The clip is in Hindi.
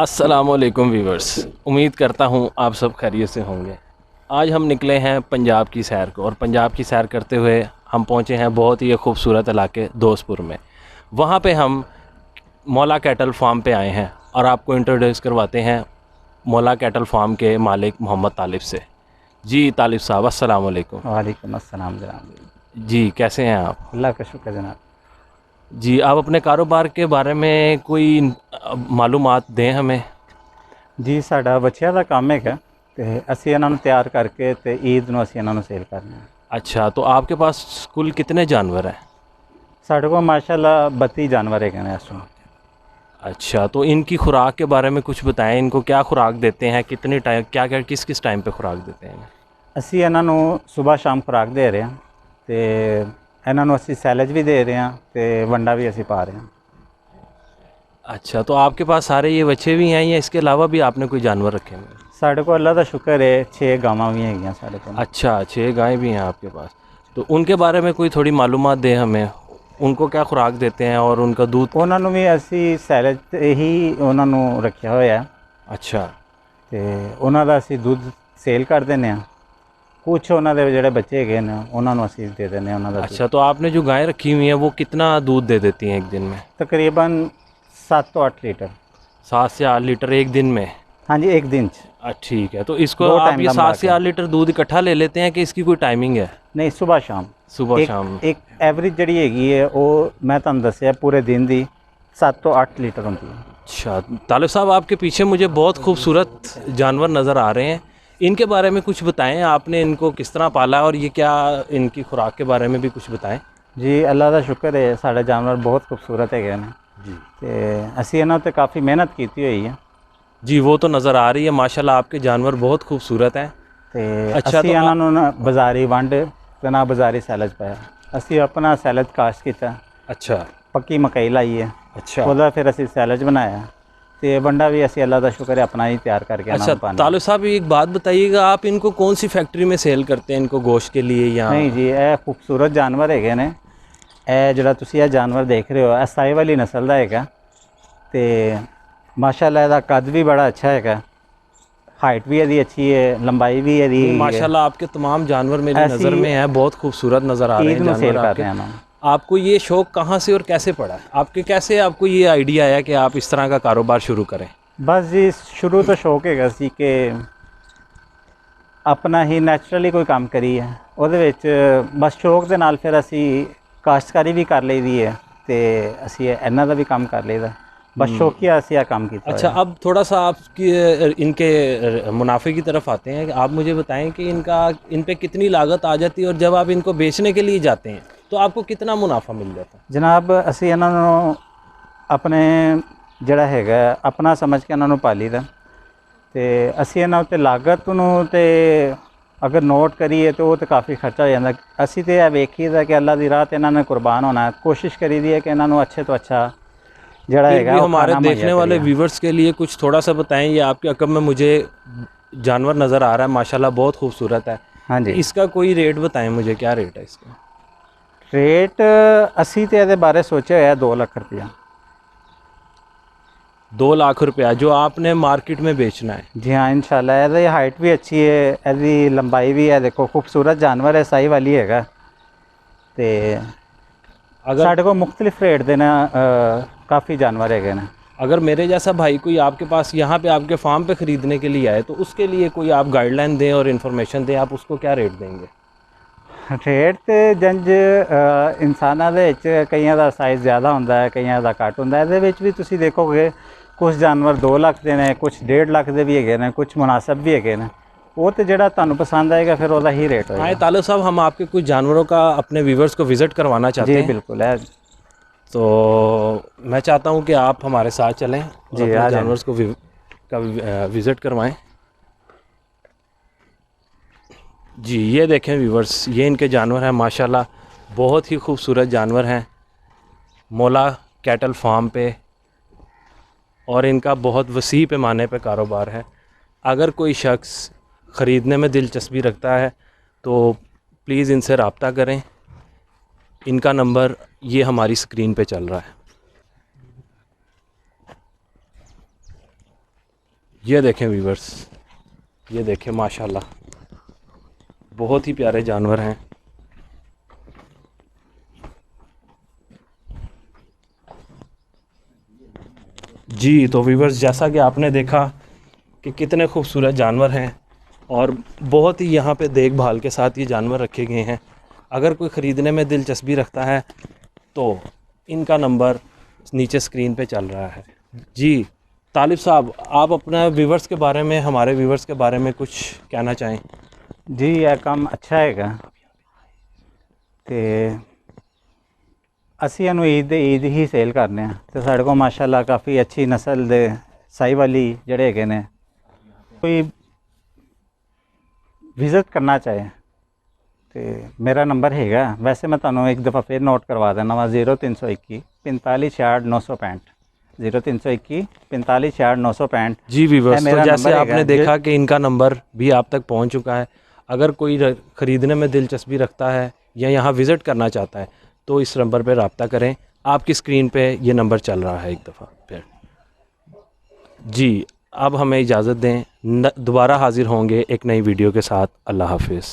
अस्सलामुअलैकुम वीवर्स, उम्मीद करता हूँ आप सब खैरियत से होंगे। आज हम निकले हैं पंजाब की सैर को और पंजाब की सैर करते हुए हम पहुँचे हैं बहुत ही खूबसूरत इलाके दोस्तपुर में। वहाँ पे हम मौला कैटल फार्म पे आए हैं और आपको इंट्रोड्यूस करवाते हैं मौला कैटल फार्म के मालिक मोहम्मद तालिब से। जी तालिब साहब, अस्सलामुअलैकुम। वालेकुम अस्सलाम जनाब। जी, कैसे हैं आप? अल्लाह का शुक्र जनाब। जी, आप अपने कारोबार के बारे में कोई मालूमात दें हमें। जी साडा बच्चिਆਂ ਦਾ ਕੰਮ ਹੈਗਾ ਤੇ ਅਸੀਂ ਇਹਨਾਂ ਨੂੰ ਤਿਆਰ ਕਰਕੇ ਤੇ ਈਦ ਨੂੰ ਅਸੀਂ ਇਹਨਾਂ ਨੂੰ ਸੇਲ ਕਰਨਾ ਹੈ। अच्छा, तो आपके पास कुल कितने जानवर हैं? ਸਾਡੇ ਕੋਲ माशाल्लाह 32 जानवर ਹੈਗੇ ਨੇ ਇਸ ਵਕਤ। अच्छा, तो इनकी खुराक के बारे में कुछ बताएं। इनको क्या खुराक देते हैं, कितने टाइम, क्या क्या किस किस टाइम पे खुराक देते हैं? ਅਸੀਂ ਇਹਨਾਂ ਨੂੰ ਸਵੇਰ ਸ਼ਾਮ ਖੁਰਾਕ ਦੇ ਰਹੇ ਹਾਂ ਤੇ ਇਹਨਾਂ ਨੂੰ ਅਸੀਂ ਸੈਲਜ ਵੀ ਦੇ ਰਹੇ ਹਾਂ ਤੇ ਵੰਡਾ ਵੀ ਅਸੀਂ ਪਾ ਰਹੇ ਹਾਂ। अच्छा, तो आपके पास सारे ये बच्चे भी हैं या इसके अलावा भी आपने कोई जानवर रखे हैं? ਸਾਡੇ ਕੋਲ ਅੱਲਾ ਦਾ ਸ਼ੁਕਰ ਹੈ 6 ਗਾਵਾਂ भी ਹੈਗੀਆਂ ਸਾਡੇ ਕੋਲ। अच्छा, 6 गायें भी हैं आपके पास। तो उनके बारे में कोई थोड़ी मालूमात दें हमें। उनको क्या खुराक देते हैं और उनका दूध? ਉਹਨਾਂ ਨੂੰ ਵੀ ਅਸੀਂ ਸੈਲਜ ਤੇ ਹੀ ਉਹਨਾਂ ਨੂੰ ਰੱਖਿਆ ਹੋਇਆ ਹੈ अच्छा, ਤੇ ਉਹਨਾਂ ਦਾ ਅਸੀਂ ਦੁੱਧ ਸੇਲ ਕਰ ਦਿੰਦੇ ਹਾਂ। कुछ उन्होंने ਜਿਹੜੇ ਬੱਚੇ ਹੈਗੇ ਨੇ ਉਹਨਾਂ ਨੂੰ ਅਸੀਂ ਦੇ ਦਿੰਦੇ ਹਾਂ ਉਹਨਾਂ ਦਾ। अच्छा, तो आपने जो गायें रखी हुई हैं वो कितना दूध दे देती हैं एक दिन में? तकरीबन 7 तो 8 लीटर। 7 से 8 लीटर एक दिन में? हाँ जी, एक दिन ठीक है। तो इसको दो आप टाइम ये का 7 से 8 लीटर दूध इकट्ठा ले लेते हैं कि इसकी कोई टाइमिंग है? नहीं, सुबह शाम। सुबह शाम। एक एवरेज जी हैगी है वो मैं तुहानू दस्सिया पूरे दिन की 7 तो 8 लीटर होती है। अच्छा, तालिब साहब आपके पीछे मुझे बहुत खूबसूरत जानवर नज़र आ रहे हैं, इनके बारे में कुछ बताएं। आपने इनको किस तरह पाला और ये क्या, इनकी खुराक के बारे में भी कुछ बताएं। जी अल्लाह का शुक्र है, साढ़े जानवर बहुत खूबसूरत है जी। तो असी इन्हों पर काफ़ी मेहनत की हुई है। जी, वो तो नज़र आ रही है, माशाल्लाह आपके जानवर बहुत खूबसूरत हैं। तो अच्छा, असी इन्हों ना बाजारी वंड तो ना बाजारी सैलज पाया, असी अपना सैलज काश्त किया। अच्छा, पक्की मकई लाई है। अच्छा, वह फिर असी सैलज बनाया तो वंडा भी असी अल्लाह का शुक्र है अपना ही तैयार करके। अच्छा, तालिब साहब एक बात बताइएगा, आप इनको कौन सी फैक्ट्री में सेल करते हैं, इनको गोश्त के लिए या? नहीं जी, यह खूबसूरत जानवर है ने, यह जो तुम जानवर देख रहे हो यह साई वाली नस्ल का है तो माशाल्लाह इसका कद भी बड़ा अच्छा है, हाइट भी यदी अच्छी है, लंबाई भी यदी। माशाल्लाह आपके तमाम जानवर मेरी नज़र में हैं, बहुत खूबसूरत नज़र आ रहे हैं जानवर आपके। आपको ये शौक़ कहाँ से और कैसे पड़ा? आपके कैसे आपको ये आइडिया आया कि आप इस तरह का कारोबार शुरू करें? बस जी शुरू तो शौक है कि अपना ही नैचुरली कोई काम करिए, वो बस शौक के नाल फिर असी काश्तकारी भी कर ली दी है तो असी इन्हों का भी काम कर लीदा, बस शौकिया असी यह काम किया। अच्छा, अब थोड़ा सा आप इनके मुनाफे की तरफ आते हैं। आप मुझे बताएं कि इन पे कितनी लागत आ जाती है और जब आप इनको बेचने के लिए जाते हैं तो आपको कितना मुनाफा मिल जाता है? जनाब असी इन्हों अपने जड़ा है अपना समझ के इन्हों पाली दा तो असी इन्हों ते लागत नूं ते अगर नोट करिए तो वो तो काफ़ी खर्चा हो जाता। असी तो यह वेखी दा कि अल्लाह की राह ते इन्होंने कुर्बान होना, कोशिश करी दी है कि इन्हों अच्छे तो अच्छा जड़ा है। हमारे देखने वाले व्यूवर्स के लिए कुछ थोड़ा सा बताएं। ये आपके अकब में मुझे जानवर नज़र आ रहा है, माशाल्लाह बहुत खूबसूरत है। हाँ जी, इसका कोई रेट बताएं मुझे, क्या रेट है इसका? रेट असी तो ये बारे सोचा है 2 लाख रुपया। 2 लाख रुपया जो आपने मार्केट में बेचना है? जी हाँ, इंशाल्लाह। यदी हाइट भी अच्छी है, यदी लंबाई भी है, देखो खूबसूरत जानवर है, साई वाली है। तो अगर साढ़े को मुख्तलिफ रेट देना काफ़ी जानवर है ना। अगर मेरे जैसा भाई कोई आपके पास यहाँ पे आपके फार्म पे ख़रीदने के लिए आए तो उसके लिए कोई आप गाइडलाइन दें और इन्फॉर्मेशन दें, आप उसको क्या रेट देंगे? रेट तो जंज इंसानों के कई का साइज़ ज़्यादा होंदा है, कई का घट होंदा है। ये भी तुसी देखोगे कुछ जानवर 2 लाख के ने, कुछ 1.5 लाख के भी है, कुछ मुनासिब भी है। वो तो जो तुहानू पसंद आएगा फिर वह ही रेट होगा। हाँ तालिब साहब, हम आपके कुछ जानवरों का अपने व्यूवर्स को विज़िट करवाना चाहते हैं। बिल्कुल है। तो मैं चाहता हूँ कि आप हमारे साथ चलें और जी, अपने जानवरों को विज़िट करवाएं। जी, ये देखें व्यूवर्स, ये इनके जानवर हैं, माशाल्लाह बहुत ही खूबसूरत जानवर हैं मौला कैटल फार्म पे, और इनका बहुत वसी पैमाने पे कारोबार है। अगर कोई शख्स ख़रीदने में दिलचस्पी रखता है तो प्लीज़ इनसे रब्ता करें। इनका नंबर ये हमारी स्क्रीन पे चल रहा है। ये देखें व्यूवर्स, ये देखें माशाल्लाह, बहुत ही प्यारे जानवर हैं। जी तो व्यूवर्स, जैसा कि आपने देखा कि कितने खूबसूरत जानवर हैं और बहुत ही यहाँ पे देखभाल के साथ ये जानवर रखे गए हैं। अगर कोई ख़रीदने में दिलचस्पी रखता है तो इनका नंबर नीचे स्क्रीन पे चल रहा है। जी तालिब साहब, आप अपना व्यूवर्स के बारे में, हमारे व्यूवर्स के बारे में कुछ कहना चाहें? जी यह काम अच्छा हैगा ਤੇ ਅਸੀਂ ਇਹਨੂੰ ਈਦ ਹੀ ਸੇਲ ਕਰਨੇ ਆ ਤੇ ਸਾਡੇ ਕੋਲ ਮਾਸ਼ਾਅੱਲਾ ਕਾਫੀ ਅੱਛੀ ਨਸਲ ਦੇ ਸਾਈਵਾਲੀ ਜਿਹੜੇ ਹੈਗੇ ਨੇ। ਕੋਈ ਵਿਜ਼ਿਟ ਕਰਨਾ ਚਾਹੇ ਤੇ ਮੇਰਾ ਨੰਬਰ ਹੈਗਾ, ਵੈਸੇ ਮੈਂ ਤੁਹਾਨੂੰ ਇੱਕ ਦਫਾ ਫਿਰ ਨੋਟ ਕਰਵਾ ਦੇਣਾ ਵਾ 0321 45 66 965 0321 45 66 965। जी व्यूवर्स, तो जैसे आपने देखा कि इनका नंबर भी आप तक पहुंच चुका है। अगर कोई ख़रीदने में दिलचस्पी रखता है या यहाँ विज़िट करना चाहता है तो इस नंबर पर रब्ता करें। आपकी स्क्रीन पे ये नंबर चल रहा है एक दफ़ा फिर। जी अब हमें इजाज़त दें, दोबारा हाज़िर होंगे एक नई वीडियो के साथ। अल्लाह हाफिज़।